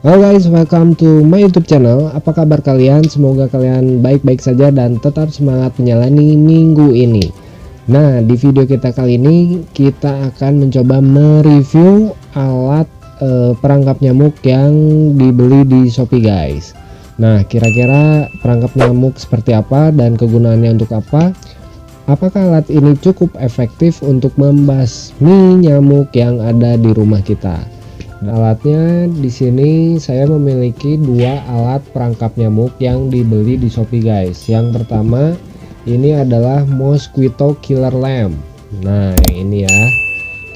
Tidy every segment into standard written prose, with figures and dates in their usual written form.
Halo guys, welcome to my YouTube channel. Apa kabar kalian? Semoga kalian baik-baik saja dan tetap semangat menjalani minggu ini. Nah, di video kita kali ini kita akan mencoba mereview alat perangkap nyamuk yang dibeli di Shopee guys. Nah, kira-kira perangkap nyamuk seperti apa dan kegunaannya untuk apa? Apakah alat ini cukup efektif untuk membasmi nyamuk yang ada di rumah kita? Alatnya di sini saya memiliki dua alat perangkap nyamuk yang dibeli di Shopee guys. Yang pertama ini adalah Mosquito Killer Lamp. Nah, ini ya.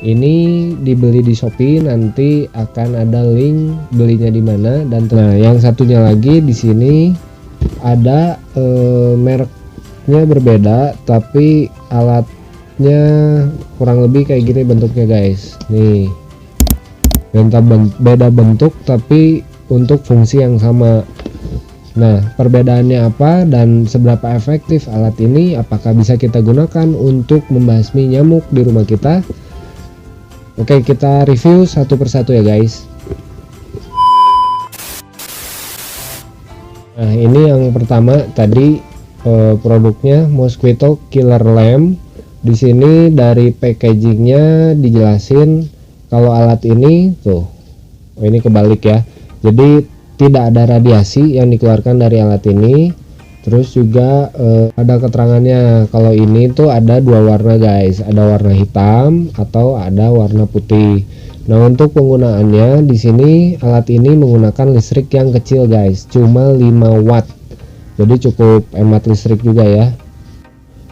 Ini dibeli di Shopee, nanti akan ada link belinya di mana dan yang satunya lagi di sini ada mereknya berbeda tapi alatnya kurang lebih kayak gini bentuknya guys. Nih. Beda bentuk tapi untuk fungsi yang sama. Nah, perbedaannya apa dan seberapa efektif alat ini, apakah bisa kita gunakan untuk membasmi nyamuk di rumah kita? Oke, kita review satu persatu ya guys. Nah, ini yang pertama tadi produknya Mosquito Killer Lamp. Di sini dari packagingnya dijelasin kalau alat ini tuh, ini kebalik ya. Jadi tidak ada radiasi yang dikeluarkan dari alat ini. Terus juga ada keterangannya kalau ini tuh ada dua warna guys, ada warna hitam atau ada warna putih. Nah, untuk penggunaannya di sini alat ini menggunakan listrik yang kecil guys, cuma 5 watt. Jadi cukup hemat listrik juga ya.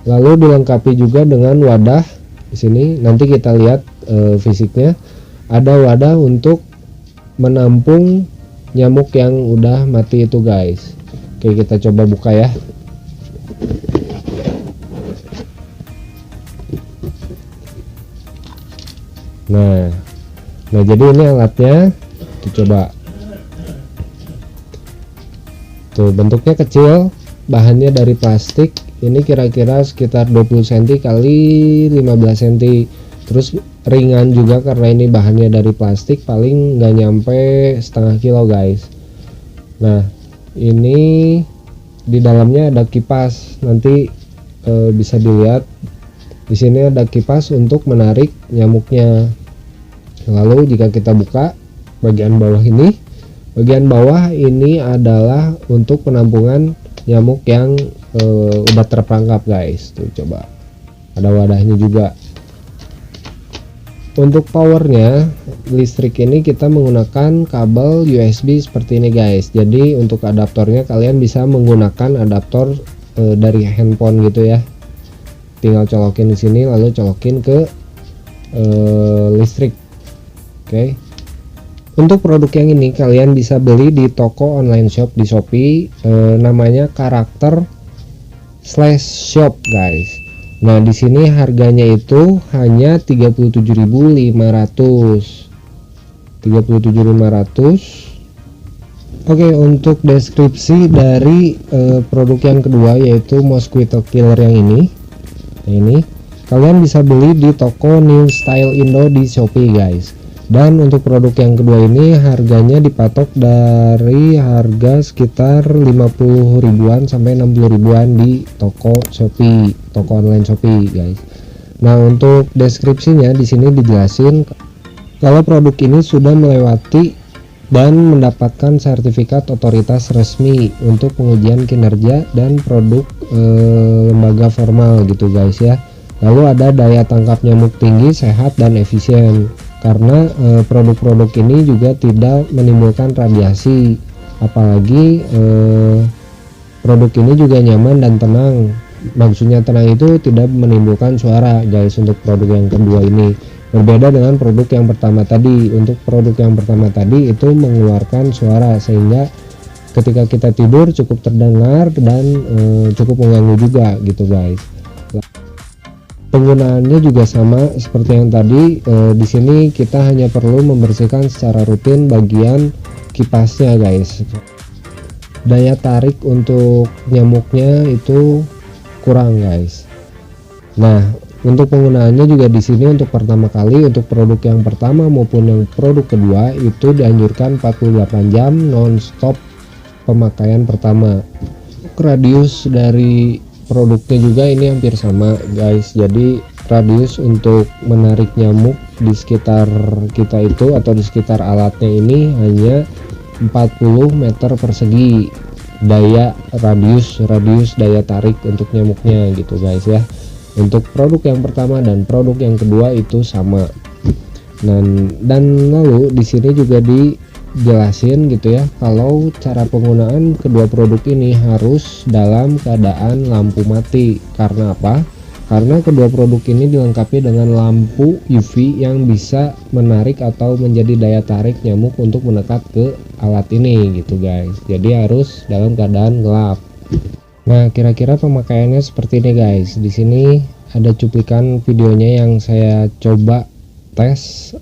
Lalu dilengkapi juga dengan wadah. Di sini nanti kita lihat fisiknya. Ada wadah untuk menampung nyamuk yang udah mati itu guys. Oke, kita coba buka ya. Nah jadi ini alatnya. Kita coba. Tuh, bentuknya kecil, bahannya dari plastik. Ini kira-kira sekitar 20 cm kali 15 cm. Terus ringan juga karena ini bahannya dari plastik, paling nggak nyampe setengah kilo guys. Nah, ini di dalamnya ada kipas, nanti bisa dilihat di sini ada kipas untuk menarik nyamuknya. Lalu jika kita buka bagian bawah ini adalah untuk penampungan nyamuk yang udah terperangkap guys. Tuh, coba ada wadahnya juga. Untuk powernya listrik ini kita menggunakan kabel USB seperti ini guys. Jadi untuk adaptornya kalian bisa menggunakan adaptor dari handphone gitu ya. Tinggal colokin di sini lalu colokin ke listrik. Oke. Untuk produk yang ini kalian bisa beli di toko online shop di Shopee, namanya Karakter/shop guys. Nah, di sini harganya itu hanya 37.500. 37.500. Oke, untuk deskripsi dari produk yang kedua yaitu Mosquito Killer yang ini. Nah, ini kalian bisa beli di toko New Style Indo di Shopee guys. Dan untuk produk yang kedua ini harganya dipatok dari harga sekitar 50 ribuan sampai 60 ribuan di toko Shopee, toko online Shopee guys. Nah, untuk deskripsinya di sini dijelasin kalau produk ini sudah melewati dan mendapatkan sertifikat otoritas resmi untuk pengujian kinerja dan produk lembaga formal gitu guys ya. Lalu ada daya tangkap nyamuk tinggi, sehat dan efisien. Karena produk-produk ini juga tidak menimbulkan radiasi, apalagi produk ini juga nyaman dan tenang. Maksudnya tenang itu tidak menimbulkan suara guys. Untuk produk yang kedua ini berbeda dengan produk yang pertama tadi. Untuk produk yang pertama tadi itu mengeluarkan suara sehingga ketika kita tidur cukup terdengar dan cukup mengganggu juga gitu guys. Penggunaannya juga sama seperti yang tadi. Di sini kita hanya perlu membersihkan secara rutin bagian kipasnya guys. Daya tarik untuk nyamuknya itu kurang guys. Nah, Untuk penggunaannya juga di sini untuk pertama kali, untuk produk yang pertama maupun yang produk kedua itu dianjurkan 48 jam non-stop pemakaian pertama. Radius dari produknya juga ini hampir sama guys, jadi radius untuk menarik nyamuk di sekitar kita itu atau di sekitar alatnya ini hanya 40 meter persegi daya radius daya tarik untuk nyamuknya gitu guys ya. Untuk produk yang pertama dan produk yang kedua itu sama. Dan lalu di sini juga dijelasin gitu ya, kalau cara penggunaan kedua produk ini harus dalam keadaan lampu mati. Karena apa? Karena kedua produk ini dilengkapi dengan lampu UV yang bisa menarik atau menjadi daya tarik nyamuk untuk mendekat ke alat ini gitu guys. Jadi harus dalam keadaan gelap. Nah, kira-kira pemakaiannya seperti ini guys. Di sini ada cuplikan videonya yang saya coba tes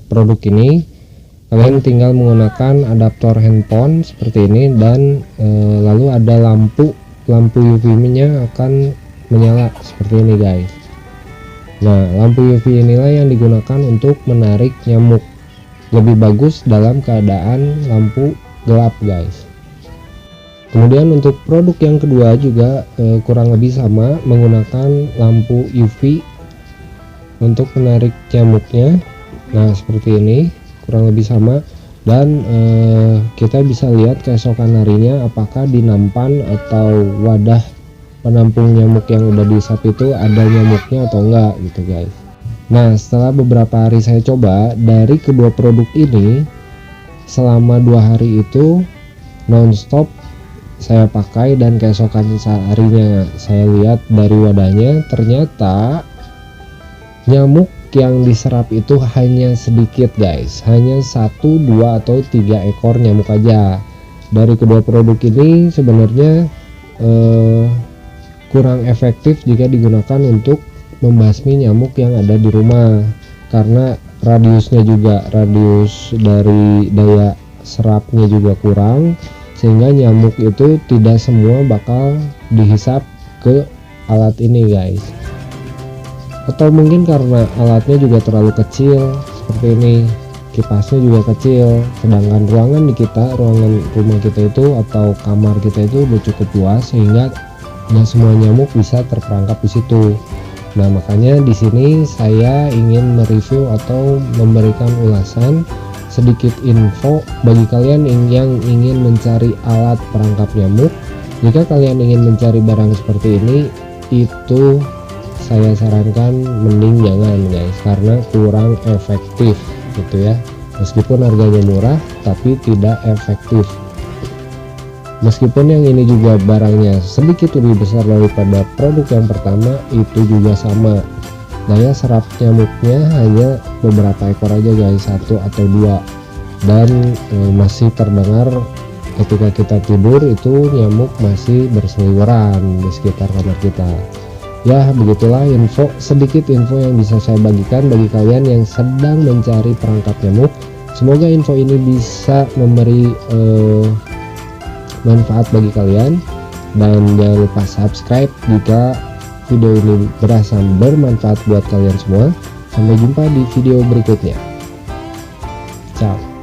produk ini. Kalian tinggal menggunakan adaptor handphone seperti ini dan lalu ada lampu UV-nya akan menyala seperti ini guys. Nah, lampu UV inilah yang digunakan untuk menarik nyamuk. Lebih bagus dalam keadaan lampu gelap guys. Kemudian untuk produk yang kedua juga kurang lebih sama, menggunakan lampu UV untuk menarik nyamuknya. Nah, seperti ini kurang lebih sama, dan kita bisa lihat keesokan harinya apakah di nampan atau wadah penampung nyamuk yang udah dihisap itu ada nyamuknya atau enggak gitu guys. Nah, setelah beberapa hari saya coba dari kedua produk ini selama 2 hari itu nonstop saya pakai, dan keesokan harinya saya lihat dari wadahnya ternyata nyamuk yang diserap itu hanya sedikit guys, hanya 1, 2 atau 3 ekor nyamuk aja. Dari kedua produk ini sebenarnya kurang efektif jika digunakan untuk membasmi nyamuk yang ada di rumah, karena radiusnya juga, radius dari daya serapnya juga kurang, sehingga nyamuk itu tidak semua bakal dihisap ke alat ini guys. Atau mungkin karena alatnya juga terlalu kecil seperti ini, kipasnya juga kecil, sedangkan ruangan rumah kita itu atau kamar kita itu udah cukup luas sehingga nggak semua nyamuk bisa terperangkap di situ. Nah, makanya di sini saya ingin mereview atau memberikan ulasan sedikit info bagi kalian yang ingin mencari alat perangkap nyamuk. Jika kalian ingin mencari barang seperti ini, itu saya sarankan mending jangan guys, karena kurang efektif gitu ya. Meskipun harganya murah tapi tidak efektif. Meskipun yang ini juga barangnya sedikit lebih besar daripada produk yang pertama, itu juga sama. Daya serap nyamuknya hanya beberapa ekor aja guys, 1 atau 2, dan masih terdengar ketika kita tidur itu nyamuk masih berseliweran di sekitar kamar kita. Ya, begitulah sedikit info yang bisa saya bagikan bagi kalian yang sedang mencari perangkap nyamuk. Semoga info ini bisa memberi manfaat bagi kalian, dan jangan lupa subscribe jika video ini berasa bermanfaat buat kalian semua. Sampai jumpa di video berikutnya. Ciao.